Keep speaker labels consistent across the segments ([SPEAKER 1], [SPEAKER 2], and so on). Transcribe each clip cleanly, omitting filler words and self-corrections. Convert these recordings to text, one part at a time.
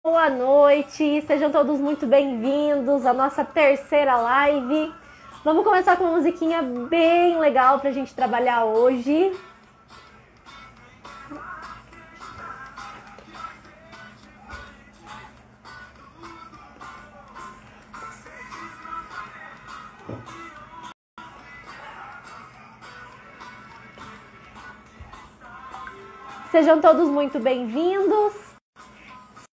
[SPEAKER 1] Boa noite, sejam todos muito bem-vindos à nossa terceira live. Vamos começar com uma musiquinha bem legal pra gente trabalhar hoje. Sejam todos muito bem-vindos.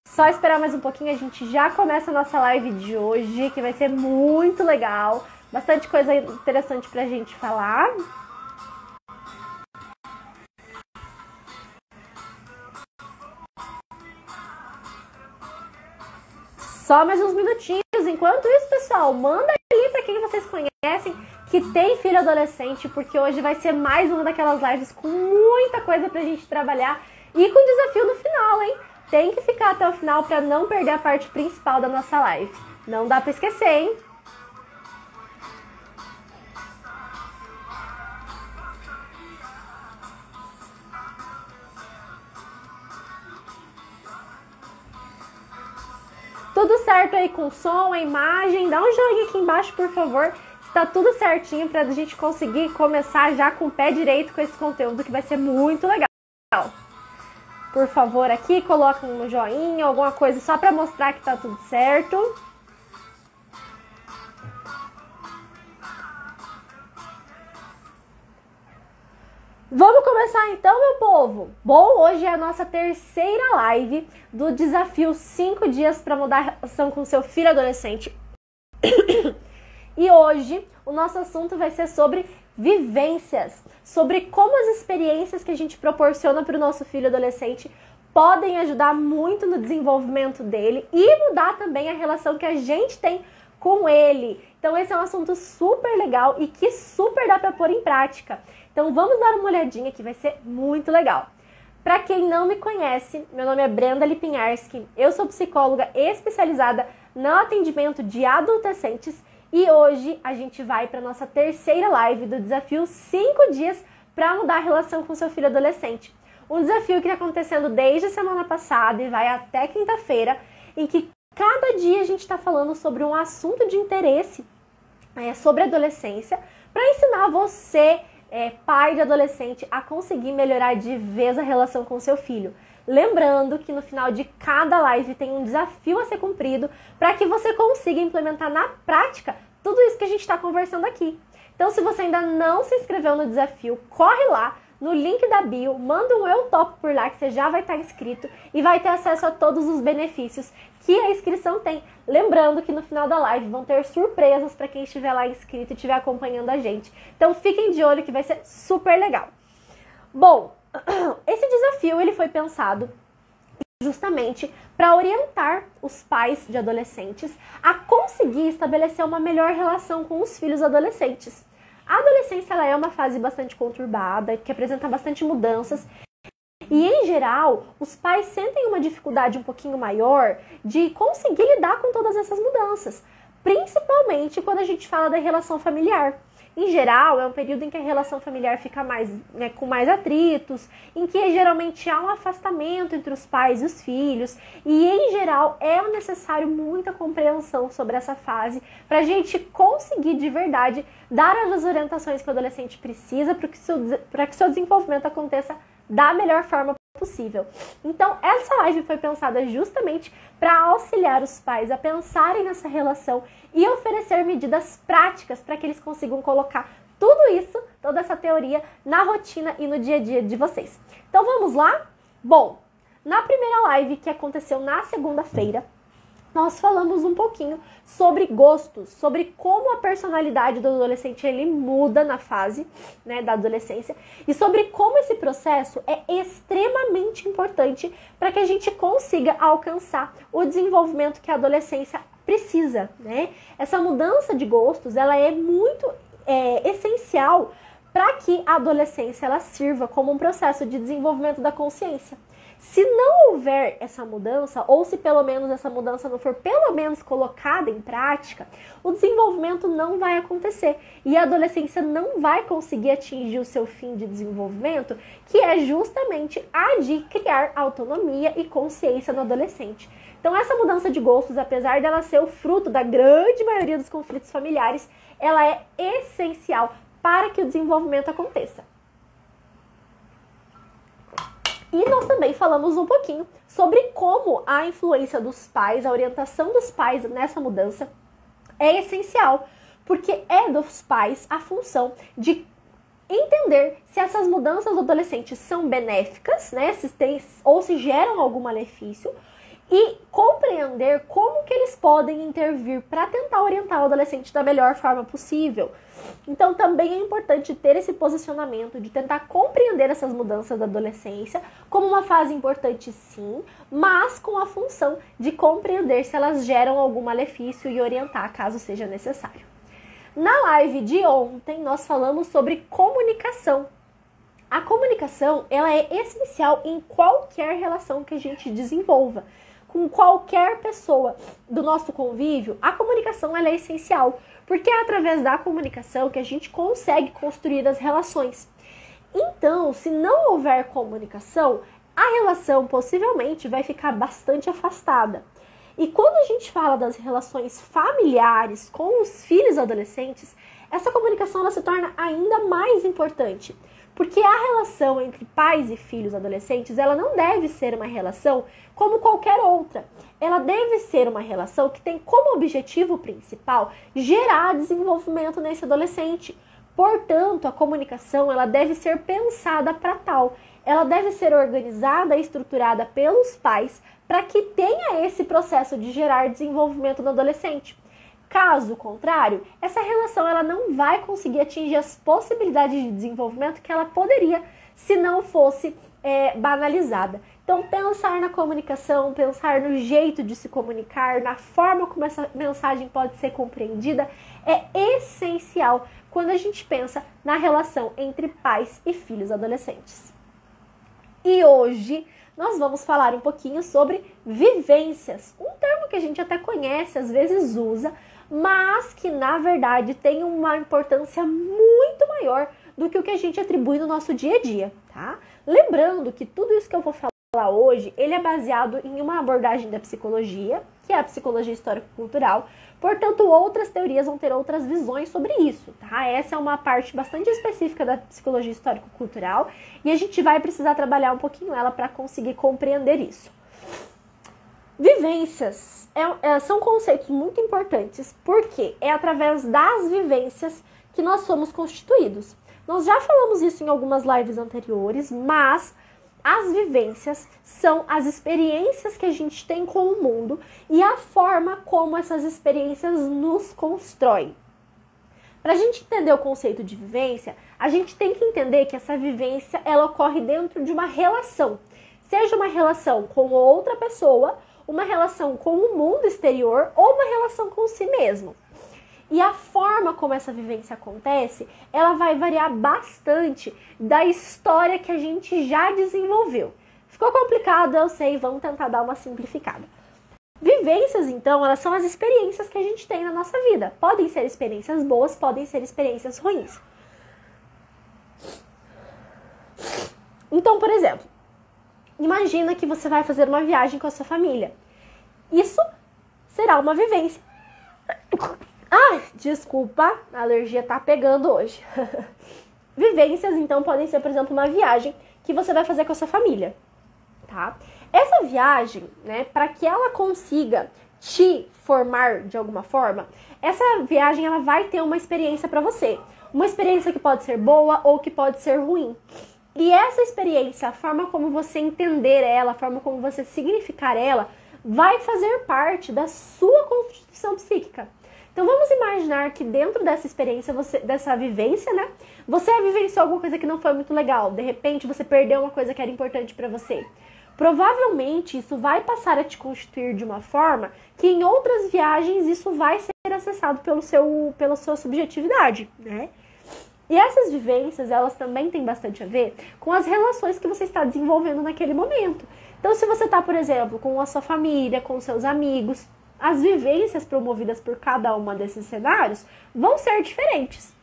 [SPEAKER 1] Só esperar mais um pouquinho, a gente já começa a nossa live de hoje, que vai ser muito legal. Bastante coisa interessante pra gente falar. Só mais uns minutinhos. Enquanto isso, pessoal, manda ali pra quem vocês conhecem que tem filho adolescente, porque hoje vai ser mais uma daquelas lives com muita coisa pra gente trabalhar e com desafio no final, hein? Tem que ficar até o final para não perder a parte principal da nossa live. Não dá para esquecer, hein? Tudo certo aí com o som, a imagem? Dá um joinha aqui embaixo, por favor. Está tudo certinho para a gente conseguir começar já com o pé direito com esse conteúdo que vai ser muito legal. Por favor, aqui coloca um joinha, alguma coisa só para mostrar que tá tudo certo. Vamos começar então, meu povo? Bom, hoje é a nossa terceira live do desafio 5 dias para mudar a relação com seu filho adolescente. E hoje o nosso assunto vai ser sobre vivências, sobre como as experiências que a gente proporciona para o nosso filho adolescente podem ajudar muito no desenvolvimento dele e mudar também a relação que a gente tem com ele. Então esse é um assunto super legal e que super dá para pôr em prática. Então vamos dar uma olhadinha que vai ser muito legal. Para quem não me conhece, meu nome é Brenda Lipinharski, eu sou psicóloga especializada no atendimento de adolescentes. E hoje a gente vai para nossa terceira live do desafio 5 dias para mudar a relação com seu filho adolescente. Um desafio que está acontecendo desde a semana passada e vai até quinta-feira, em que cada dia a gente está falando sobre um assunto de interesse sobre a adolescência, para ensinar você, pai de adolescente, a conseguir melhorar de vez a relação com seu filho. Lembrando que no final de cada live tem um desafio a ser cumprido para que você consiga implementar na prática tudo isso que a gente está conversando aqui. Então, se você ainda não se inscreveu no desafio, corre lá no link da bio, manda um eu topo por lá que você já vai estar inscrito e vai ter acesso a todos os benefícios que a inscrição tem. Lembrando que no final da live vão ter surpresas para quem estiver lá inscrito e estiver acompanhando a gente. Então, fiquem de olho que vai ser super legal. Bom, esse desafio ele foi pensado justamente para orientar os pais de adolescentes a conseguir estabelecer uma melhor relação com os filhos adolescentes. A adolescência ela é uma fase bastante conturbada, que apresenta bastante mudanças e, em geral, os pais sentem uma dificuldade um pouquinho maior de conseguir lidar com todas essas mudanças, principalmente quando a gente fala da relação familiar. Em geral, é um período em que a relação familiar fica mais, com mais atritos, em que geralmente há um afastamento entre os pais e os filhos, e em geral é necessário muita compreensão sobre essa fase para a gente conseguir de verdade dar as orientações que o adolescente precisa para que seu desenvolvimento aconteça da melhor forma possível. Então, essa live foi pensada justamente para auxiliar os pais a pensarem nessa relação e oferecer medidas práticas para que eles consigam colocar tudo isso, toda essa teoria, na rotina e no dia a dia de vocês. Então, vamos lá? Bom, na primeira live que aconteceu na segunda-feira, nós falamos um pouquinho sobre gostos, sobre como a personalidade do adolescente ele muda na fase da adolescência e sobre como esse processo é extremamente importante para que a gente consiga alcançar o desenvolvimento que a adolescência precisa, né? Essa mudança de gostos ela é muito essencial para que a adolescência ela sirva como um processo de desenvolvimento da consciência. Se não houver essa mudança, ou se pelo menos essa mudança não for pelo menos colocada em prática, o desenvolvimento não vai acontecer e a adolescência não vai conseguir atingir o seu fim de desenvolvimento, que é justamente a de criar autonomia e consciência no adolescente. Então essa mudança de gostos, apesar dela ser o fruto da grande maioria dos conflitos familiares, ela é essencial para que o desenvolvimento aconteça. E nós também falamos um pouquinho sobre como a influência dos pais, a orientação dos pais nessa mudança é essencial, porque é dos pais a função de entender se essas mudanças do adolescente são benéficas, né, ou se geram algum malefício, e compreender como que eles podem intervir para tentar orientar o adolescente da melhor forma possível. Então também é importante ter esse posicionamento de tentar compreender essas mudanças da adolescência como uma fase importante, sim, mas com a função de compreender se elas geram algum malefício e orientar caso seja necessário. Na live de ontem nós falamos sobre comunicação. A comunicação, ela é essencial em qualquer relação que a gente desenvolva. Com qualquer pessoa do nosso convívio, a comunicação ela é essencial, porque é através da comunicação que a gente consegue construir as relações. Então, se não houver comunicação, a relação possivelmente vai ficar bastante afastada. E quando a gente fala das relações familiares com os filhos adolescentes, essa comunicação ela se torna ainda mais importante. Porque a relação entre pais e filhos adolescentes, ela não deve ser uma relação como qualquer outra. Ela deve ser uma relação que tem como objetivo principal gerar desenvolvimento nesse adolescente. Portanto, a comunicação ela deve ser pensada para tal. Ela deve ser organizada e estruturada pelos pais para que tenha esse processo de gerar desenvolvimento no adolescente. Caso contrário, essa relação ela não vai conseguir atingir as possibilidades de desenvolvimento que ela poderia se não fosse banalizada. Então, pensar na comunicação, pensar no jeito de se comunicar, na forma como essa mensagem pode ser compreendida, é essencial quando a gente pensa na relação entre pais e filhos adolescentes. E hoje nós vamos falar um pouquinho sobre vivências, um termo que a gente até conhece, às vezes usa, mas que na verdade tem uma importância muito maior do que o que a gente atribui no nosso dia a dia, tá? Lembrando que tudo isso que eu vou falar hoje, ele é baseado em uma abordagem da psicologia, que é a psicologia histórico-cultural, portanto outras teorias vão ter outras visões sobre isso, tá? Essa é uma parte bastante específica da psicologia histórico-cultural e a gente vai precisar trabalhar um pouquinho ela para conseguir compreender isso. Vivências são conceitos muito importantes, porque é através das vivências que nós somos constituídos. Nós já falamos isso em algumas lives anteriores, mas as vivências são as experiências que a gente tem com o mundo e a forma como essas experiências nos constroem. Para a gente entender o conceito de vivência, a gente tem que entender que essa vivência ela ocorre dentro de uma relação, seja uma relação com outra pessoa, uma relação com o mundo exterior ou uma relação com si mesmo. E a forma como essa vivência acontece, ela vai variar bastante da história que a gente já desenvolveu. Ficou complicado, eu sei, vamos tentar dar uma simplificada. Vivências, então, elas são as experiências que a gente tem na nossa vida. Podem ser experiências boas, podem ser experiências ruins. Então, por exemplo, imagina que você vai fazer uma viagem com a sua família. Isso será uma vivência. Ai, desculpa, a alergia tá pegando hoje. Vivências, então, podem ser, por exemplo, uma viagem que você vai fazer com a sua família, tá? Essa viagem, né, para que ela consiga te formar de alguma forma, essa viagem ela vai ter uma experiência para você. Uma experiência que pode ser boa ou que pode ser ruim. E essa experiência, a forma como você entender ela, a forma como você significar ela, vai fazer parte da sua constituição psíquica. Então vamos imaginar que dentro dessa experiência, dessa vivência, né? Você vivenciou alguma coisa que não foi muito legal. De repente você perdeu uma coisa que era importante para você. Provavelmente isso vai passar a te constituir de uma forma que em outras viagens isso vai ser acessado pela sua subjetividade, né? E essas vivências, elas também têm bastante a ver com as relações que você está desenvolvendo naquele momento. Então se você está, por exemplo, com a sua família, com seus amigos, as vivências promovidas por cada uma desses cenários vão ser diferentes.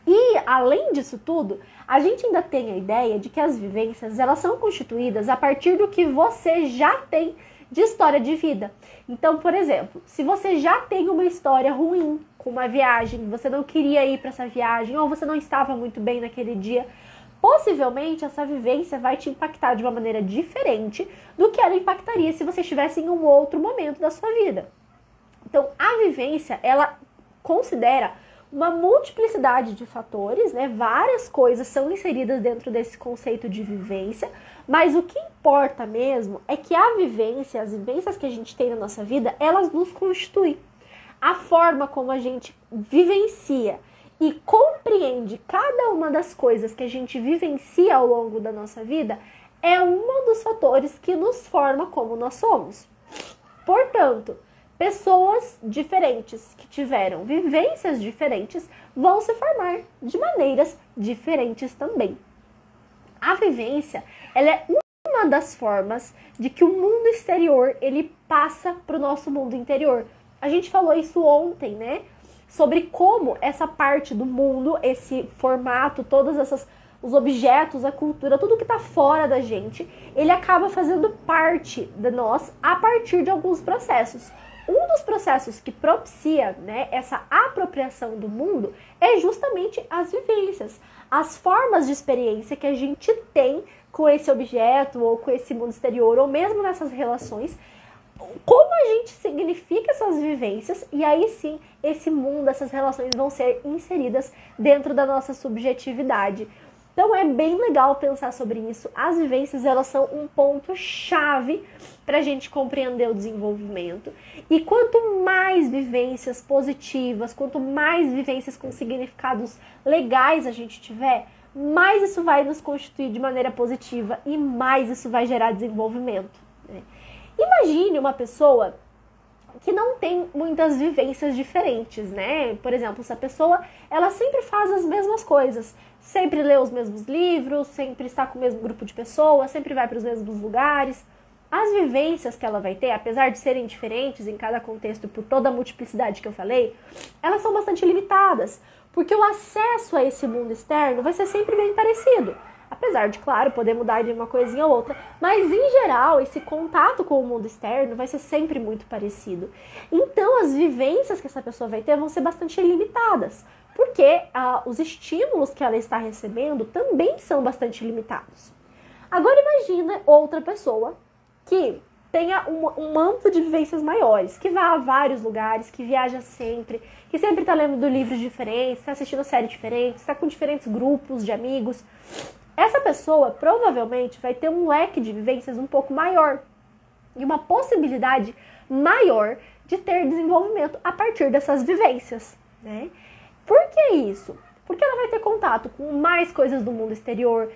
[SPEAKER 1] E, além disso tudo, a gente ainda tem a ideia de que as vivências elas são constituídas a partir do que você já tem de história de vida. Então, por exemplo, se você já tem uma história ruim com uma viagem, você não queria ir para essa viagem ou você não estava muito bem naquele dia, possivelmente essa vivência vai te impactar de uma maneira diferente do que ela impactaria se você estivesse em um outro momento da sua vida. Então, a vivência, ela considera uma multiplicidade de fatores, né? Várias coisas são inseridas dentro desse conceito de vivência, mas o que importa mesmo é que a vivência, as vivências que a gente tem na nossa vida, elas nos constituem. A forma como a gente vivencia e compreende cada uma das coisas que a gente vivencia ao longo da nossa vida é um dos fatores que nos forma como nós somos. Portanto, pessoas diferentes que tiveram vivências diferentes vão se formar de maneiras diferentes também. A vivência, ela é uma das formas de que o mundo exterior, ele passa para o nosso mundo interior. A gente falou isso ontem, né? Sobre como essa parte do mundo, esse formato, os objetos, a cultura, tudo que está fora da gente, ele acaba fazendo parte de nós a partir de alguns processos. Um dos processos que propicia, né, essa apropriação do mundo é justamente as vivências, as formas de experiência que a gente tem com esse objeto ou com esse mundo exterior, ou mesmo nessas relações, como a gente significa essas vivências, e aí sim, esse mundo, essas relações vão ser inseridas dentro da nossa subjetividade. Então é bem legal pensar sobre isso. As vivências, elas são um ponto-chave para a gente compreender o desenvolvimento. E quanto mais vivências positivas, quanto mais vivências com significados legais a gente tiver, mais isso vai nos constituir de maneira positiva e mais isso vai gerar desenvolvimento, né? Imagine uma pessoa que não tem muitas vivências diferentes, né? Por exemplo, essa pessoa, ela sempre faz as mesmas coisas, sempre lê os mesmos livros, sempre está com o mesmo grupo de pessoas, sempre vai para os mesmos lugares. As vivências que ela vai ter, apesar de serem diferentes em cada contexto por toda a multiplicidade que eu falei, elas são bastante limitadas, porque o acesso a esse mundo externo vai ser sempre bem parecido. Apesar de, claro, poder mudar de uma coisinha ou outra, mas em geral, esse contato com o mundo externo vai ser sempre muito parecido. Então, as vivências que essa pessoa vai ter vão ser bastante limitadas, porque os estímulos que ela está recebendo também são bastante limitados. Agora, imagina outra pessoa que tenha um manto de vivências maiores, que vá a vários lugares, que viaja sempre, que sempre está lendo livros diferentes, está assistindo séries diferentes, está com diferentes grupos de amigos. Essa pessoa provavelmente vai ter um leque de vivências um pouco maior e uma possibilidade maior de ter desenvolvimento a partir dessas vivências, né? Por que isso? Porque ela vai ter contato com mais coisas do mundo exterior,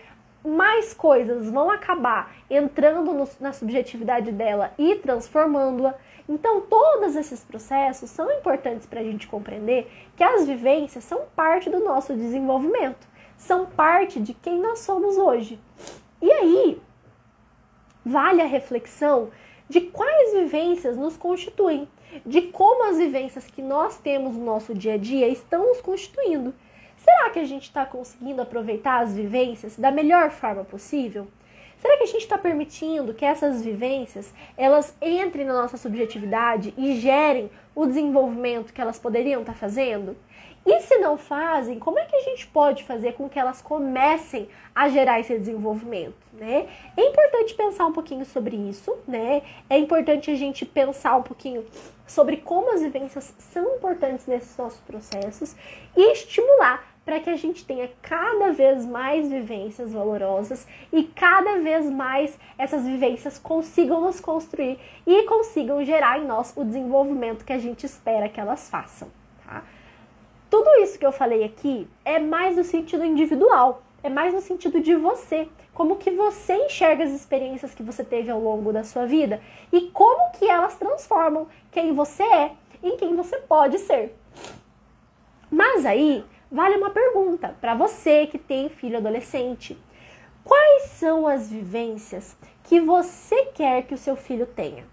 [SPEAKER 1] mais coisas vão acabar entrando na subjetividade dela e transformando-a. Então, todos esses processos são importantes para a gente compreender que as vivências são parte do nosso desenvolvimento. São parte de quem nós somos hoje. E aí, vale a reflexão de quais vivências nos constituem, de como as vivências que nós temos no nosso dia a dia estão nos constituindo. Será que a gente está conseguindo aproveitar as vivências da melhor forma possível? Será que a gente está permitindo que essas vivências, elas entrem na nossa subjetividade e gerem o desenvolvimento que elas poderiam estar fazendo? E se não fazem, como é que a gente pode fazer com que elas comecem a gerar esse desenvolvimento, né? É importante pensar um pouquinho sobre isso, né? É importante a gente pensar um pouquinho sobre como as vivências são importantes nesses nossos processos e estimular para que a gente tenha cada vez mais vivências valorosas e cada vez mais essas vivências consigam nos construir e consigam gerar em nós o desenvolvimento que a gente espera que elas façam, tá? Tudo isso que eu falei aqui é mais no sentido individual, é mais no sentido de você, como que você enxerga as experiências que você teve ao longo da sua vida e como que elas transformam quem você é em quem você pode ser. Mas aí, vale uma pergunta para você que tem filho adolescente. Quais são as vivências que você quer que o seu filho tenha?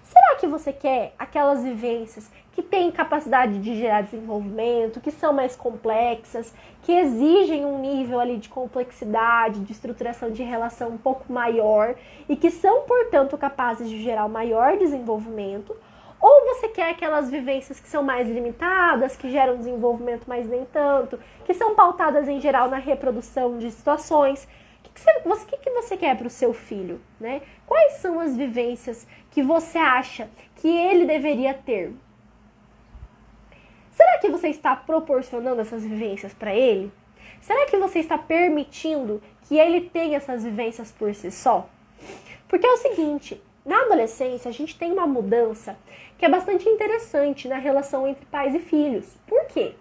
[SPEAKER 1] Será Será que você quer aquelas vivências que têm capacidade de gerar desenvolvimento, que são mais complexas, que exigem um nível ali de complexidade, de estruturação de relação um pouco maior e que são, portanto, capazes de gerar um maior desenvolvimento? Ou você quer aquelas vivências que são mais limitadas, que geram desenvolvimento, mas nem tanto, que são pautadas em geral na reprodução de situações? O que você quer para o seu filho, né? Quais são as vivências que você acha que ele deveria ter? Será que você está proporcionando essas vivências para ele? Será que você está permitindo que ele tenha essas vivências por si só? Porque é o seguinte, na adolescência a gente tem uma mudança que é bastante interessante na relação entre pais e filhos. Por quê?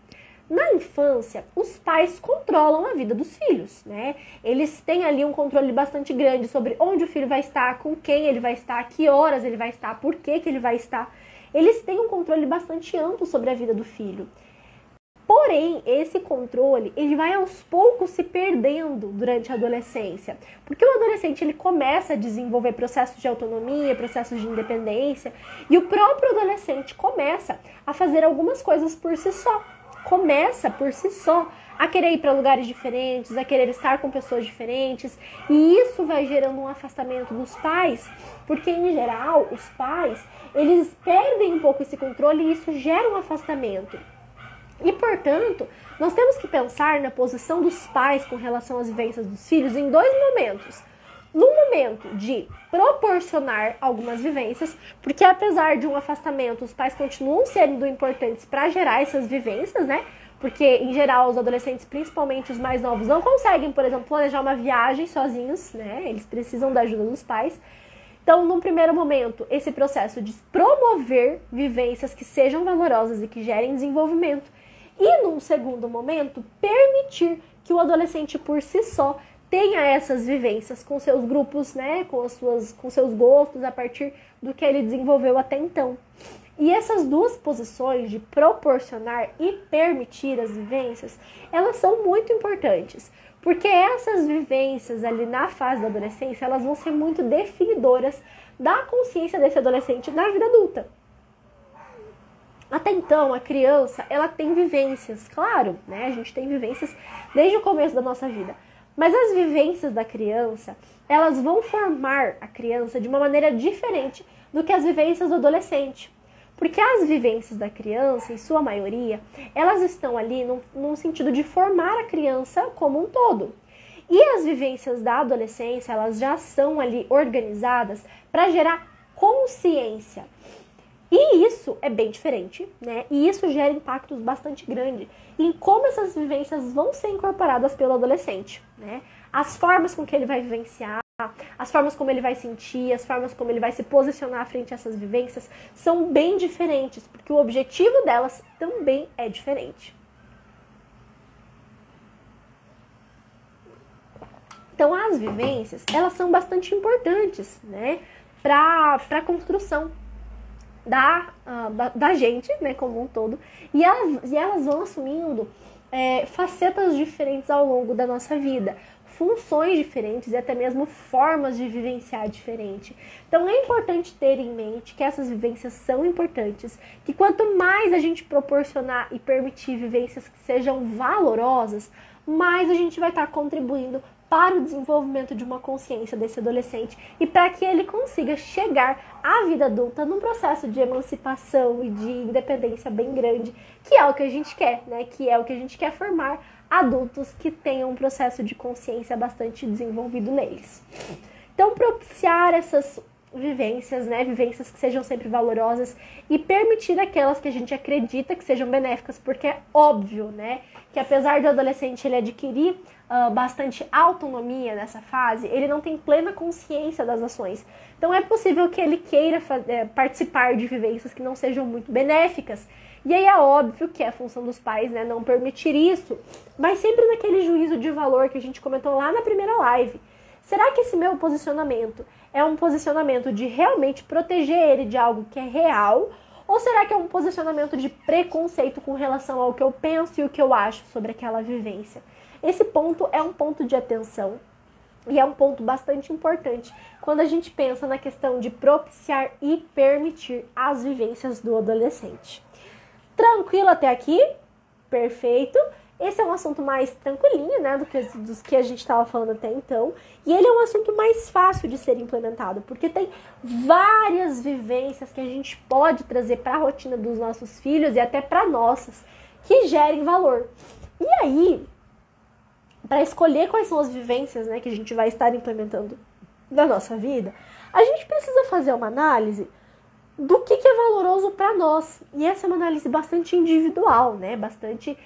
[SPEAKER 1] Na infância, os pais controlam a vida dos filhos, né? Eles têm ali um controle bastante grande sobre onde o filho vai estar, com quem ele vai estar, que horas ele vai estar, por que ele vai estar. Eles têm um controle bastante amplo sobre a vida do filho. Porém, esse controle, ele vai aos poucos se perdendo durante a adolescência. Porque o adolescente, ele começa a desenvolver processos de autonomia, processos de independência, e o próprio adolescente começa a fazer algumas coisas por si só. Começa por si só a querer ir para lugares diferentes, a querer estar com pessoas diferentes, e isso vai gerando um afastamento dos pais, porque em geral os pais, eles perdem um pouco esse controle e isso gera um afastamento. E portanto, nós temos que pensar na posição dos pais com relação às vivências dos filhos em dois momentos. No momento de proporcionar algumas vivências, porque apesar de um afastamento, os pais continuam sendo importantes para gerar essas vivências, né? Porque, em geral, os adolescentes, principalmente os mais novos, não conseguem, por exemplo, planejar uma viagem sozinhos, né? Eles precisam da ajuda dos pais. Então, num primeiro momento, esse processo de promover vivências que sejam valorosas e que gerem desenvolvimento. E, num segundo momento, permitir que o adolescente, por si só, tenha essas vivências com seus grupos, né, com seus gostos, a partir do que ele desenvolveu até então. E essas duas posições de proporcionar e permitir as vivências, elas são muito importantes, porque essas vivências ali na fase da adolescência, elas vão ser muito definidoras da consciência desse adolescente na vida adulta. Até então, a criança, ela tem vivências, claro, né, a gente tem vivências desde o começo da nossa vida. Mas as vivências da criança, elas vão formar a criança de uma maneira diferente do que as vivências do adolescente. Porque as vivências da criança, em sua maioria, elas estão ali num sentido de formar a criança como um todo. E as vivências da adolescência, elas já são ali organizadas para gerar consciência. E isso é bem diferente, né? E isso gera impactos bastante grandes em como essas vivências vão ser incorporadas pelo adolescente, né? As formas com que ele vai vivenciar, as formas como ele vai sentir, as formas como ele vai se posicionar frente a essas vivências são bem diferentes, porque o objetivo delas também é diferente. Então, as vivências, elas são bastante importantes, né? Para a construção da gente, né, como um todo, e elas vão assumindo facetas diferentes ao longo da nossa vida, funções diferentes e até mesmo formas de vivenciar diferente. Então é importante ter em mente que essas vivências são importantes, que quanto mais a gente proporcionar e permitir vivências que sejam valorosas, mais a gente vai estar contribuindo para o desenvolvimento de uma consciência desse adolescente e para que ele consiga chegar à vida adulta num processo de emancipação e de independência bem grande, que é o que a gente quer, né? Que é o que a gente quer formar adultos que tenham um processo de consciência bastante desenvolvido neles. Então, propiciar essas vivências, né? Vivências que sejam sempre valorosas e permitir aquelas que a gente acredita que sejam benéficas, porque é óbvio, né? Que apesar do adolescente ele adquirir bastante autonomia nessa fase, ele não tem plena consciência das ações. Então é possível que ele queira participar de vivências que não sejam muito benéficas. E aí é óbvio que é a função dos pais, né, não permitir isso, mas sempre naquele juízo de valor que a gente comentou lá na primeira live. Será que esse meu posicionamento é um posicionamento de realmente proteger ele de algo que é real? Ou será que é um posicionamento de preconceito com relação ao que eu penso e o que eu acho sobre aquela vivência? Esse ponto é um ponto de atenção e é um ponto bastante importante quando a gente pensa na questão de propiciar e permitir as vivências do adolescente. Tranquilo até aqui? Perfeito. Esse é um assunto mais tranquilinho, né, dos que a gente estava falando até então. E ele é um assunto mais fácil de ser implementado, porque tem várias vivências que a gente pode trazer para a rotina dos nossos filhos e até para nossas, que gerem valor. E aí, para escolher quais são as vivências, né, que a gente vai estar implementando na nossa vida, a gente precisa fazer uma análise do que é valoroso para nós. E essa é uma análise bastante individual, né? Bastante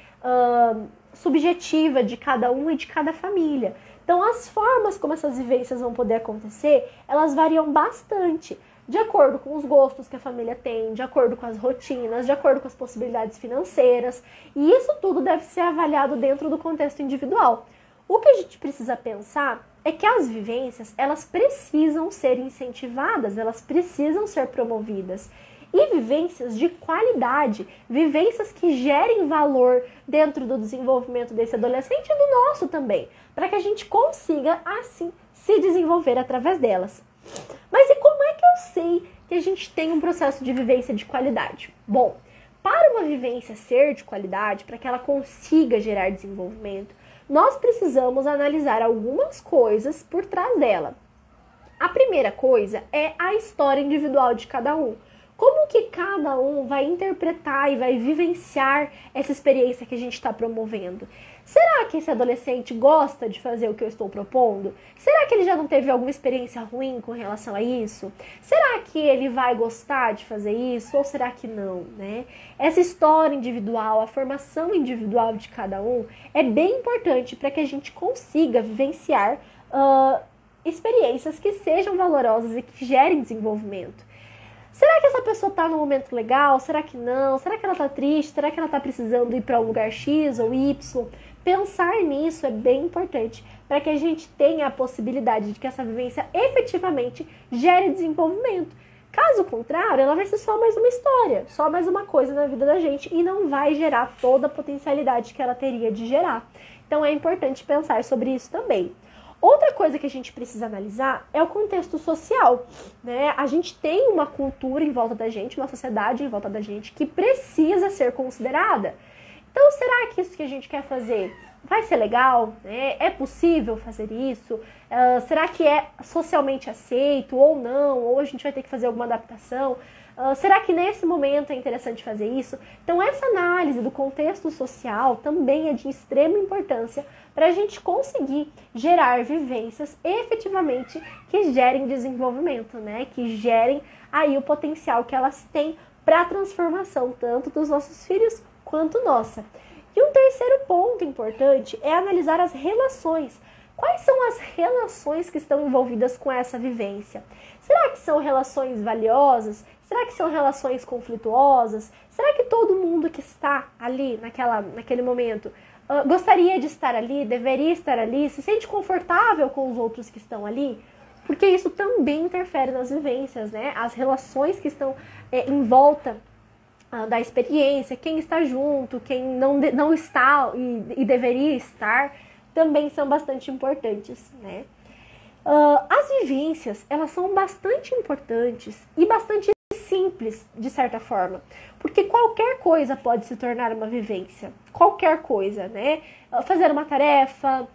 [SPEAKER 1] subjetiva de cada um e de cada família. Então, as formas como essas vivências vão poder acontecer, elas variam bastante, de acordo com os gostos que a família tem, de acordo com as rotinas, de acordo com as possibilidades financeiras. E isso tudo deve ser avaliado dentro do contexto individual. O que a gente precisa pensar é que as vivências, elas precisam ser incentivadas, elas precisam ser promovidas. E vivências de qualidade, vivências que gerem valor dentro do desenvolvimento desse adolescente e do nosso também, para que a gente consiga, assim, se desenvolver através delas. Mas e como é que eu sei que a gente tem um processo de vivência de qualidade? Bom, para uma vivência ser de qualidade, para que ela consiga gerar desenvolvimento, nós precisamos analisar algumas coisas por trás dela. A primeira coisa é a história individual de cada um. Como que cada um vai interpretar e vai vivenciar essa experiência que a gente está promovendo? Será que esse adolescente gosta de fazer o que eu estou propondo? Será que ele já não teve alguma experiência ruim com relação a isso? Será que ele vai gostar de fazer isso ou será que não, né? Essa história individual, a formação individual de cada um é bem importante para que a gente consiga vivenciar experiências que sejam valorosas e que gerem desenvolvimento. Será que essa pessoa está num momento legal? Será que não? Será que ela está triste? Será que ela está precisando ir para um lugar X ou Y? Pensar nisso é bem importante para que a gente tenha a possibilidade de que essa vivência efetivamente gere desenvolvimento. Caso contrário, ela vai ser só mais uma história, só mais uma coisa na vida da gente e não vai gerar toda a potencialidade que ela teria de gerar. Então é importante pensar sobre isso também. Outra coisa que a gente precisa analisar é o contexto social, né? A gente tem uma cultura em volta da gente, uma sociedade em volta da gente que precisa ser considerada. Então, será que isso que a gente quer fazer vai ser legal? Né? É possível fazer isso? Será que é socialmente aceito ou não? Ou a gente vai ter que fazer alguma adaptação? Será que nesse momento é interessante fazer isso? Então, essa análise do contexto social também é de extrema importância para a gente conseguir gerar vivências efetivamente que gerem desenvolvimento, né? Que gerem aí o potencial que elas têm para a transformação, tanto dos nossos filhos quanto nossa. E um terceiro ponto importante é analisar as relações. Quais são as relações que estão envolvidas com essa vivência? Será que são relações valiosas? Será que são relações conflituosas? Será que todo mundo que está ali naquele momento gostaria de estar ali, deveria estar ali, se sente confortável com os outros que estão ali? Porque isso também interfere nas vivências, né? As relações que estão em volta da experiência, quem está junto, quem não está e deveria estar, também são bastante importantes, né? As vivências, elas são bastante importantes e bastante simples, de certa forma, porque qualquer coisa pode se tornar uma vivência, qualquer coisa, né? Fazer uma tarefa,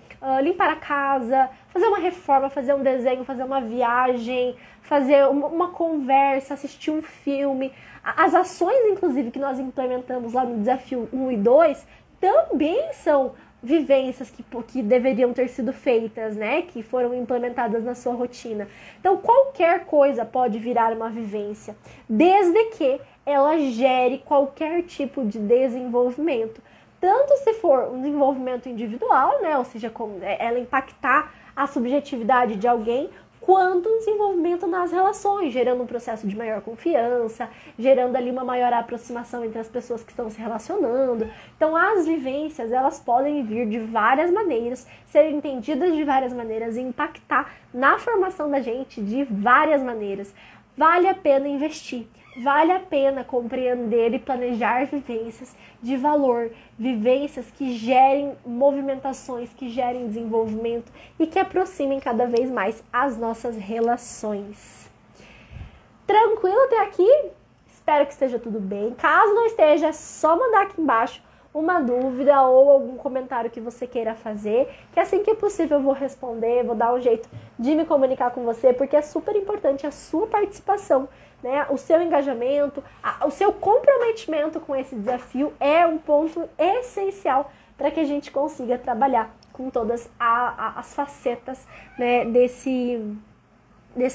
[SPEAKER 1] limpar a casa, fazer uma reforma, fazer um desenho, fazer uma viagem, fazer uma conversa, assistir um filme. As ações, inclusive, que nós implementamos lá no Desafio 1 e 2, também são vivências que deveriam ter sido feitas, né? Que foram implementadas na sua rotina. Então, qualquer coisa pode virar uma vivência, desde que ela gere qualquer tipo de desenvolvimento. Tanto se for um desenvolvimento individual, né? Ou seja, ela impactar a subjetividade de alguém, quanto um desenvolvimento nas relações, gerando um processo de maior confiança, gerando ali uma maior aproximação entre as pessoas que estão se relacionando. Então, as vivências, elas podem vir de várias maneiras, ser entendidas de várias maneiras e impactar na formação da gente de várias maneiras. vale a pena investir. Vale a pena compreender e planejar vivências de valor, vivências que gerem movimentações, que gerem desenvolvimento e que aproximem cada vez mais as nossas relações. Tranquilo até aqui? Espero que esteja tudo bem. Caso não esteja, é só mandar aqui embaixo uma dúvida ou algum comentário que você queira fazer, que assim que possível eu vou responder, vou dar um jeito de me comunicar com você, porque é super importante a sua participação, né? O seu engajamento, o seu comprometimento com esse desafio é um ponto essencial para que a gente consiga trabalhar com todas as facetas, né, desse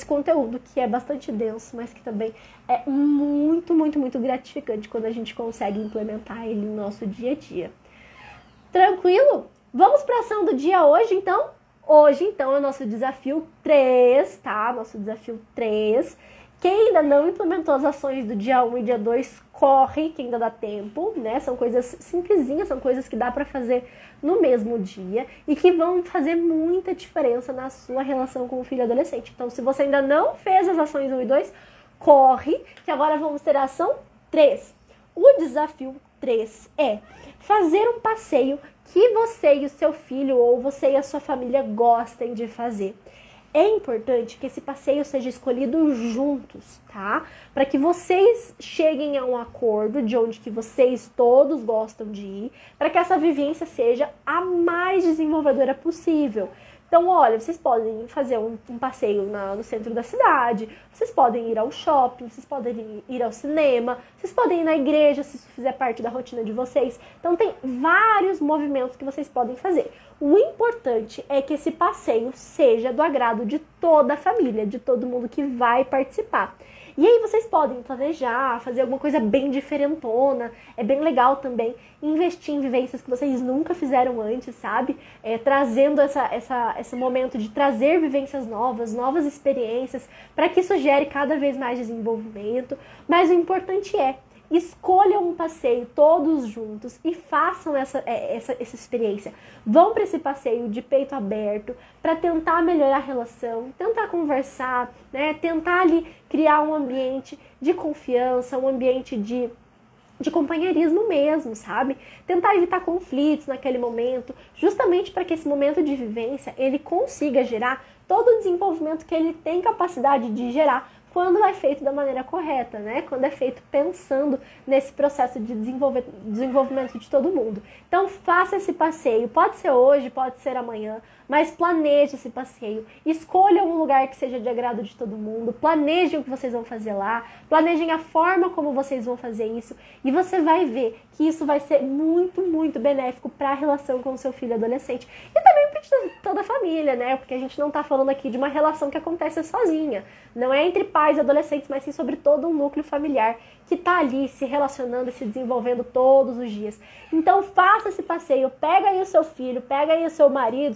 [SPEAKER 1] conteúdo, que é bastante denso, mas que também é muito, muito, muito gratificante quando a gente consegue implementar ele no nosso dia a dia. Tranquilo? Vamos para a ação do dia hoje, então? Hoje, então, é o nosso desafio 3, tá? Nosso desafio 3. Quem ainda não implementou as ações do dia 1 e dia 2, corre, que ainda dá tempo, né? São coisas simplesinhas, são coisas que dá para fazer no mesmo dia e que vão fazer muita diferença na sua relação com o filho adolescente. Então, se você ainda não fez as ações 1 e 2, corre, que agora vamos ter a ação 3. O desafio 3 é fazer um passeio que você e o seu filho ou você e a sua família gostem de fazer. É importante que esse passeio seja escolhido juntos, tá? Para que vocês cheguem a um acordo de onde que vocês todos gostam de ir, para que essa vivência seja a mais desenvolvedora possível. Então, olha, vocês podem fazer um passeio no centro da cidade, vocês podem ir ao shopping, vocês podem ir ao cinema, vocês podem ir na igreja, se isso fizer parte da rotina de vocês. Então, tem vários movimentos que vocês podem fazer. O importante é que esse passeio seja do agrado de toda a família, de todo mundo que vai participar. E aí vocês podem planejar, fazer alguma coisa bem diferentona. É bem legal também investir em vivências que vocês nunca fizeram antes, sabe? Trazendo esse momento de trazer vivências novas experiências, para que isso gere cada vez mais desenvolvimento. Mas o importante é: escolham um passeio todos juntos e façam essa experiência. Vão para esse passeio de peito aberto para tentar melhorar a relação, tentar conversar, né? Tentar ali criar um ambiente de confiança, um ambiente de companheirismo mesmo, sabe? Tentar evitar conflitos naquele momento, justamente para que esse momento de vivência ele consiga gerar todo o desenvolvimento que ele tem capacidade de gerar quando é feito da maneira correta, né? Quando é feito pensando nesse processo de desenvolvimento de todo mundo. Então, faça esse passeio. Pode ser hoje, pode ser amanhã, mas planeje esse passeio. Escolha um lugar que seja de agrado de todo mundo. Planejem o que vocês vão fazer lá. Planejem a forma como vocês vão fazer isso. E você vai ver que isso vai ser muito, muito benéfico para a relação com o seu filho adolescente. E também para toda a família, né? Porque a gente não está falando aqui de uma relação que acontece sozinha. Não é entre pais e adolescentes, mas sim sobre todo um núcleo familiar que está ali se relacionando e se desenvolvendo todos os dias. Então faça esse passeio, pega aí o seu filho, pega aí o seu marido,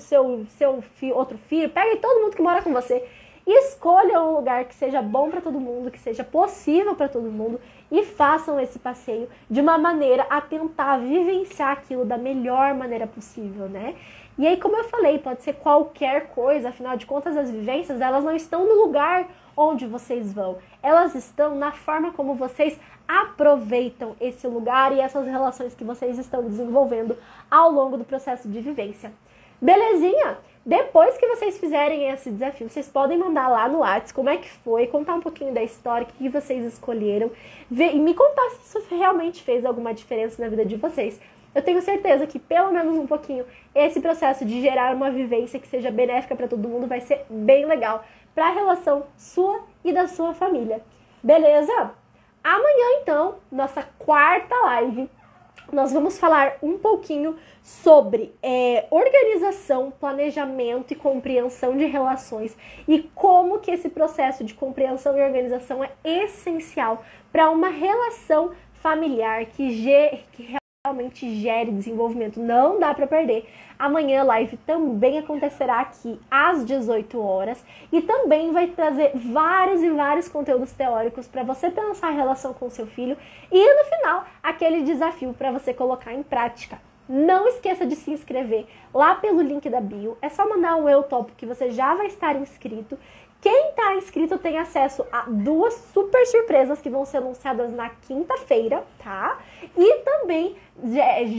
[SPEAKER 1] outro filho, pega aí todo mundo que mora com você. Escolha um lugar que seja bom para todo mundo, que seja possível para todo mundo e façam esse passeio de uma maneira a tentar vivenciar aquilo da melhor maneira possível, né? E aí, como eu falei, pode ser qualquer coisa, afinal de contas as vivências, elas não estão no lugar onde vocês vão, elas estão na forma como vocês aproveitam esse lugar e essas relações que vocês estão desenvolvendo ao longo do processo de vivência. Belezinha? Depois que vocês fizerem esse desafio, vocês podem mandar lá no WhatsApp como é que foi, contar um pouquinho da história, o que vocês escolheram, e me contar se isso realmente fez alguma diferença na vida de vocês. Eu tenho certeza que, pelo menos um pouquinho, esse processo de gerar uma vivência que seja benéfica para todo mundo vai ser bem legal para a relação sua e da sua família. Beleza? Amanhã, então, nossa quarta live, nós vamos falar um pouquinho sobre organização, planejamento e compreensão de relações e como que esse processo de compreensão e organização é essencial para uma relação familiar que realmente gere desenvolvimento. Não dá para perder. Amanhã a live também acontecerá aqui às 18 horas e também vai trazer vários e vários conteúdos teóricos para você pensar a relação com o seu filho e no final aquele desafio para você colocar em prática. Não esqueça de se inscrever lá pelo link da bio. É só mandar um eu topo que você já vai estar inscrito, Quem tá inscrito tem acesso a 2 super surpresas que vão ser anunciadas na quinta-feira, tá? E também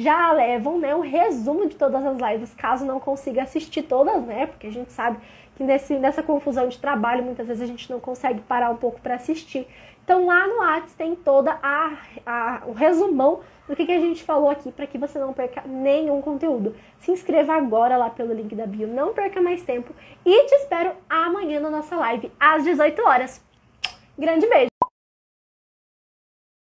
[SPEAKER 1] já levam, né, um resumo de todas as lives, caso não consiga assistir todas, né? Porque a gente sabe que nessa confusão de trabalho, muitas vezes a gente não consegue parar um pouco para assistir. Então lá no Whats tem toda o resumão do que a gente falou aqui, para que você não perca nenhum conteúdo. Se inscreva agora lá pelo link da bio, não perca mais tempo. E te espero amanhã na nossa live, às 18 horas. Grande beijo!